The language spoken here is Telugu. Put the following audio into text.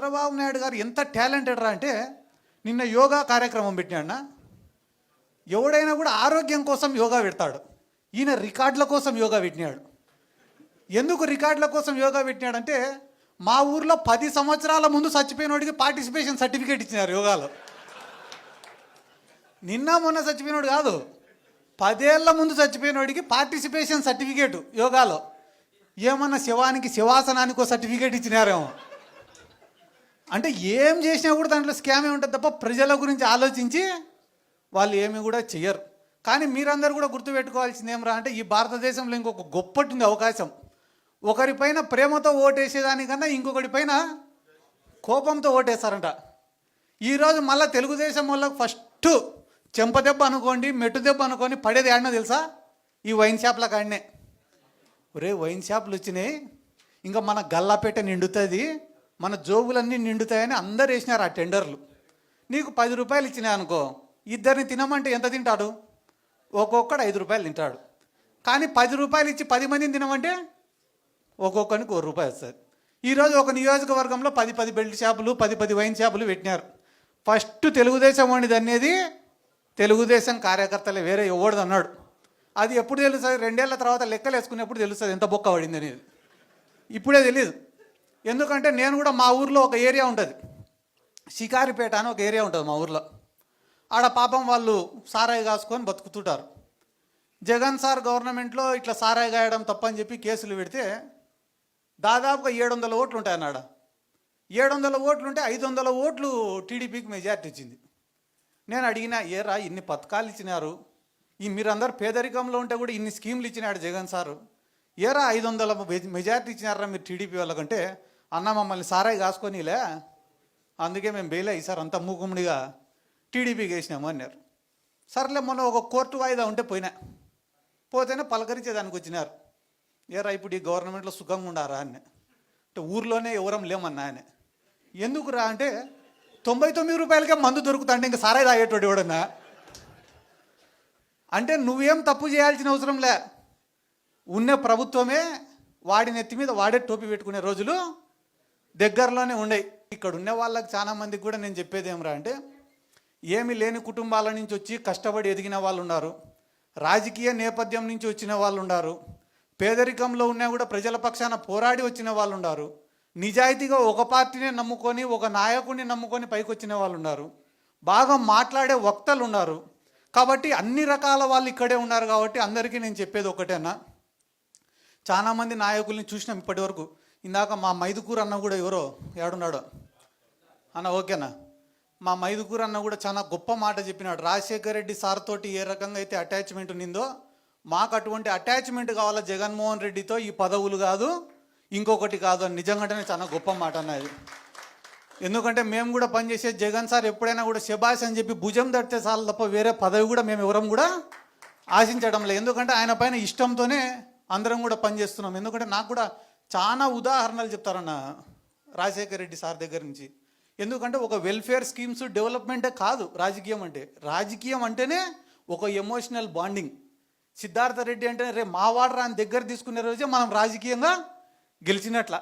చంద్రబాబు నాయుడు గారు ఎంత టాలెంటెడ్ రా అంటే నిన్న యోగా కార్యక్రమం పెట్టినాడు. ఎవడైనా కూడా ఆరోగ్యం కోసం యోగా పెడతాడు, ఈయన రికార్డుల కోసం యోగా పెట్టినాడు. ఎందుకు రికార్డుల కోసం యోగా పెట్టినాడంటే మా ఊర్లో 10 సంవత్సరాల ముందు చచ్చిపోయినోడికి పార్టిసిపేషన్ సర్టిఫికేట్ ఇచ్చినారు యోగాలో. నిన్న మొన్న చచ్చిపోయినోడు కాదు, 10 ఏళ్ల ముందు చచ్చిపోయినోడికి పార్టిసిపేషన్ సర్టిఫికేటు యోగాలో. ఏమన్నా శవానికి శివాసనానికో సర్టిఫికేట్ ఇచ్చినారేమో. అంటే ఏం చేసినా కూడా దాంట్లో స్కామే ఉంటుంది తప్ప ప్రజల గురించి ఆలోచించి వాళ్ళు ఏమి కూడా చెయ్యరు. కానీ మీరందరూ కూడా గుర్తుపెట్టుకోవాల్సింది ఏమరా అంటే ఈ భారతదేశంలో ఇంకొక గొప్పటి అవకాశం. ఒకరిపైన ప్రేమతో ఓటేసేదానికన్నా ఇంకొకటి పైన కోపంతో ఓటేస్తారంట. ఈరోజు మళ్ళీ తెలుగుదేశం వాళ్ళకి ఫస్ట్ చెంపదెబ్బ అనుకోండి, మెట్టు దెబ్బ అనుకోని పడేది ఏడనో తెలుసా? ఈ వైన్ షాప్ల కాడనే. ఒరే వైన్ షాపులు వచ్చినాయి, ఇంకా మన గల్లాపేట నిండుతుంది, మన జోబులన్నీ నిండుతాయని అందరు వేసినారు ఆ టెండర్లు. నీకు 10 రూపాయలు ఇచ్చినాయి అనుకో, ఇద్దరిని తినమంటే ఎంత తింటాడు? ఒక్కొక్కడు 5 రూపాయలు తింటాడు. కానీ 10 రూపాయలు ఇచ్చి 10 మందిని తినమంటే ఒక్కొక్కరికి 1 రూపాయి వస్తుంది. ఈరోజు ఒక నియోజకవర్గంలో 10 బెల్ట్ షాపులు, 10 వైన్ షాపులు పెట్టినారు. ఫస్ట్ తెలుగుదేశం వాడిది అనేది తెలుగుదేశం కార్యకర్తలే, వేరే ఎవడిది అన్నాడు. అది ఎప్పుడు తెలుస్తుంది? 2 ఏళ్ల తర్వాత లెక్కలు వేసుకునేప్పుడు తెలుస్తుంది ఎంత బొక్క పడింది అనేది. ఇప్పుడే తెలియదు. ఎందుకంటే నేను కూడా మా ఊర్లో ఒక ఏరియా ఉంటుంది, షికారిపేట అని ఒక ఏరియా ఉంటుంది మా ఊర్లో. ఆడ పాపం వాళ్ళు సారాయి కాసుకొని బతుకుతుంటారు. జగన్ సార్ గవర్నమెంట్లో ఇట్లా సారాయి గాయడం తప్పని చెప్పి కేసులు పెడితే దాదాపుగా 700 ఓట్లు ఉంటాయి అన్నాడ. 700 ఓట్లు ఉంటే 500 ఓట్లు టీడీపీకి మెజార్టీ ఇచ్చింది. నేను అడిగినా, ఏరా ఇన్ని పథకాలు ఇచ్చినారు, ఈ మీరందరూ పేదరికంలో ఉంటే కూడా ఇన్ని స్కీమ్లు ఇచ్చినాడు జగన్ సారు, ఏరా 500 మెజార్టీ ఇచ్చినారా మీరు టీడీపీ వాళ్ళకంటే, అన్న మమ్మల్ని సారాయి కాసుకొనిలే, అందుకే మేము బెయిలే ఈసారి అంతా మూకుముడిగా టీడీపీకి వేసినాము అన్నారు. సర్లే మొన్న ఒక కోర్టు వాయిదా ఉంటే పోతేనే పలకరించేదానికి వచ్చినారు. ఏరా ఇప్పుడు ఈ గవర్నమెంట్లో సుఖంగా ఉండారా అని. అంటే ఊర్లోనే ఎవరం లేమన్నా ఆయన. ఎందుకు రా అంటే 99 రూపాయలకే మందు దొరుకుతా అంటే ఇంకా సారాయి తాగేటోడు ఎవడన్నా. అంటే నువ్వేం తప్పు చేయాల్సిన అవసరం లే, ఉన్న ప్రభుత్వమే వాడి నెత్తి మీద వాడే టోపీ పెట్టుకునే రోజులు దగ్గరలోనే ఉండయి. ఇక్కడ ఉన్న వాళ్ళకి చాలా మందికి కూడా నేను చెప్పేది ఏమరా అంటే, ఏమి లేని కుటుంబాల నుంచి వచ్చి కష్టపడి ఎదిగిన వాళ్ళు ఉన్నారు, రాజకీయ నేపథ్యం నుంచి వచ్చిన వాళ్ళు ఉన్నారు, పేదరికంలో ఉన్నా కూడా ప్రజల పక్షాన పోరాడి వచ్చిన వాళ్ళు ఉన్నారు, నిజాయితీగా ఒక పార్టీనే నమ్ముకొని ఒక నాయకుడిని నమ్ముకొని పైకి వచ్చిన వాళ్ళు ఉన్నారు, బాగా మాట్లాడే వక్తలు ఉన్నారు. కాబట్టి అన్ని రకాల వాళ్ళు ఇక్కడే ఉన్నారు. కాబట్టి అందరికీ నేను చెప్పేది ఒకటేనా, చాలామంది నాయకుల్ని చూసినాం ఇప్పటి వరకు. ఇందాక మా మైదుకూరు అన్న కూడా ఎవరో ఏడున్నాడో అన్న, ఓకేనా, మా మైదుకూరు అన్న కూడా చాలా గొప్ప మాట చెప్పినాడు. రాజశేఖర్ రెడ్డి సార్ తోటి ఏ రకంగా అయితే అటాచ్మెంట్ ఉన్నిందో మాకు అటువంటి అటాచ్మెంట్ కావాలా జగన్మోహన్ రెడ్డితో, ఈ పదవులు కాదు ఇంకొకటి కాదు అని. నిజంగానే చాలా గొప్ప మాట అన్నది. ఎందుకంటే మేము కూడా పనిచేసే జగన్ సార్ ఎప్పుడైనా కూడా శబాష్ అని చెప్పి భుజం తడితే చాలు తప్ప వేరే పదవి కూడా మేము ఎవరం కూడా ఆశించడం లేదు. ఎందుకంటే ఆయన పైన ఇష్టంతోనే అందరం కూడా పనిచేస్తున్నాం. ఎందుకంటే నాకు కూడా చాలా ఉదాహరణలు చెప్తారన్న రాజశేఖర్ రెడ్డి సార్ దగ్గర నుంచి. ఎందుకంటే ఒక వెల్ఫేర్ స్కీమ్స్ డెవలప్మెంటే కాదు రాజకీయం అంటే. రాజకీయం అంటేనే ఒక ఎమోషనల్ బాండింగ్. సిద్ధార్థ రెడ్డి అంటే రే మావాడరా అని దగ్గర తీసుకునే రోజే మనం రాజకీయంగా గెలిచినట్ల.